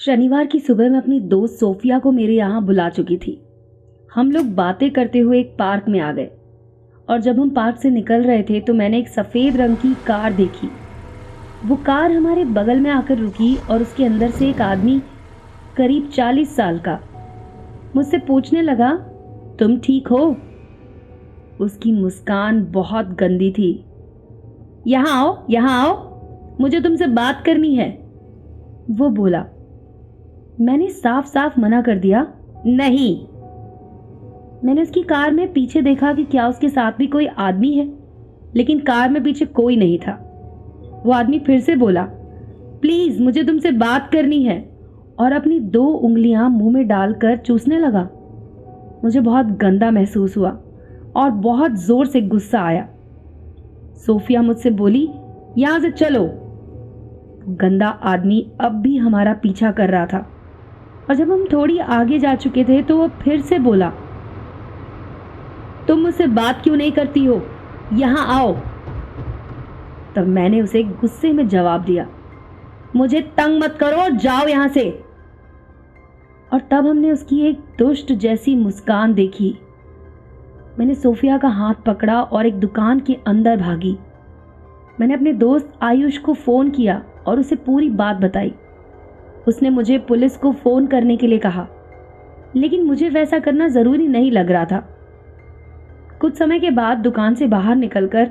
शनिवार की सुबह मैं अपनी दोस्त सोफिया को मेरे यहाँ बुला चुकी थी। हम लोग बातें करते हुए एक पार्क में आ गए और जब हम पार्क से निकल रहे थे तो मैंने एक सफ़ेद रंग की कार देखी। वो कार हमारे बगल में आकर रुकी और उसके अंदर से एक आदमी करीब 40 साल का मुझसे पूछने लगा, तुम ठीक हो? उसकी मुस्कान बहुत गंदी थी। यहाँ आओ, यहाँ आओ, मुझे तुमसे बात करनी है, वो बोला। मैंने साफ साफ मना कर दिया, नहीं। मैंने उसकी कार में पीछे देखा कि क्या उसके साथ भी कोई आदमी है, लेकिन कार में पीछे कोई नहीं था। वो आदमी फिर से बोला, प्लीज मुझे तुमसे बात करनी है, और अपनी 2 उंगलियां मुंह में डालकर चूसने लगा। मुझे बहुत गंदा महसूस हुआ और बहुत जोर से गुस्सा आया। सोफिया मुझसे बोली, यहां से चलो। गंदा आदमी अब भी हमारा पीछा कर रहा था और जब हम थोड़ी आगे जा चुके थे तो वो फिर से बोला, तुम मुझसे बात क्यों नहीं करती हो? यहां आओ। तब मैंने उसे गुस्से में जवाब दिया, मुझे तंग मत करो और जाओ यहां से। और तब हमने उसकी एक दुष्ट जैसी मुस्कान देखी। मैंने सोफिया का हाथ पकड़ा और एक दुकान के अंदर भागी। मैंने अपने दोस्त आयुष को फोन किया और उसे पूरी बात बताई। उसने मुझे पुलिस को फोन करने के लिए कहा, लेकिन मुझे वैसा करना जरूरी नहीं लग रहा था। कुछ समय के बाद दुकान से बाहर निकलकर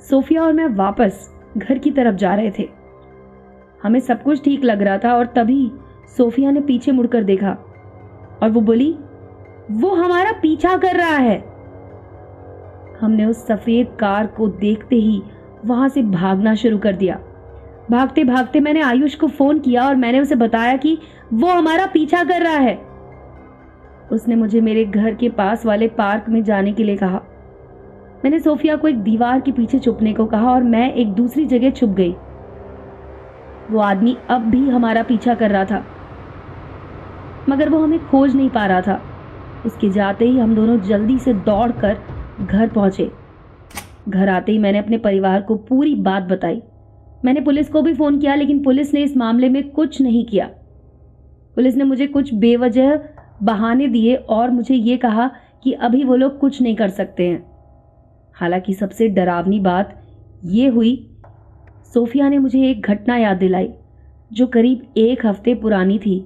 सोफिया और मैं वापस घर की तरफ जा रहे थे। हमें सब कुछ ठीक लग रहा था और तभी सोफिया ने पीछे मुड़कर देखा और वो बोली, वो हमारा पीछा कर रहा है। हमने उस सफेद कार को देखते ही वहां से भागना शुरू कर दिया। भागते भागते मैंने आयुष को फोन किया और मैंने उसे बताया कि वो हमारा पीछा कर रहा है। उसने मुझे मेरे घर के पास वाले पार्क में जाने के लिए कहा। मैंने सोफिया को एक दीवार के पीछे छुपने को कहा और मैं एक दूसरी जगह छुप गई। वो आदमी अब भी हमारा पीछा कर रहा था, मगर वो हमें खोज नहीं पा रहा था। उसके जाते ही हम दोनों जल्दी से दौड़कर घर पहुंचे। घर आते ही मैंने अपने परिवार को पूरी बात बताई। मैंने पुलिस को भी फोन किया, लेकिन पुलिस ने इस मामले में कुछ नहीं किया। पुलिस ने मुझे कुछ बेवजह बहाने दिए और मुझे ये कहा कि अभी वो लोग कुछ नहीं कर सकते हैं। हालांकि सबसे डरावनी बात ये हुई, सोफिया ने मुझे एक घटना याद दिलाई जो करीब 1 हफ्ते पुरानी थी।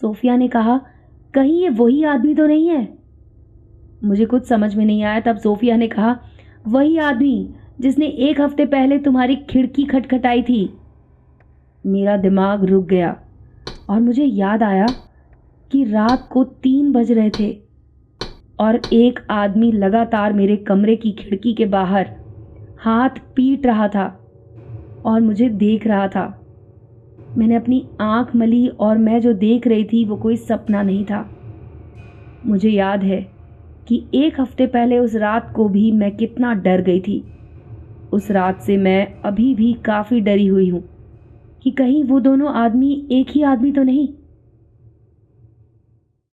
सोफिया ने कहा, कहीं ये वही आदमी तो नहीं है? मुझे कुछ समझ में नहीं आया। तब सोफिया ने कहा, वही आदमी जिसने 1 हफ्ते पहले तुम्हारी खिड़की खटखटाई थी। मेरा दिमाग रुक गया और मुझे याद आया कि रात को 3 बज रहे थे और एक आदमी लगातार मेरे कमरे की खिड़की के बाहर हाथ पीट रहा था और मुझे देख रहा था। मैंने अपनी आंख मली और मैं जो देख रही थी वो कोई सपना नहीं था। मुझे याद है कि 1 हफ्ते पहले उस रात को भी मैं कितना डर गई थी। उस रात से मैं अभी भी काफ़ी डरी हुई हूँ कि कहीं वो दोनों आदमी एक ही आदमी तो नहीं।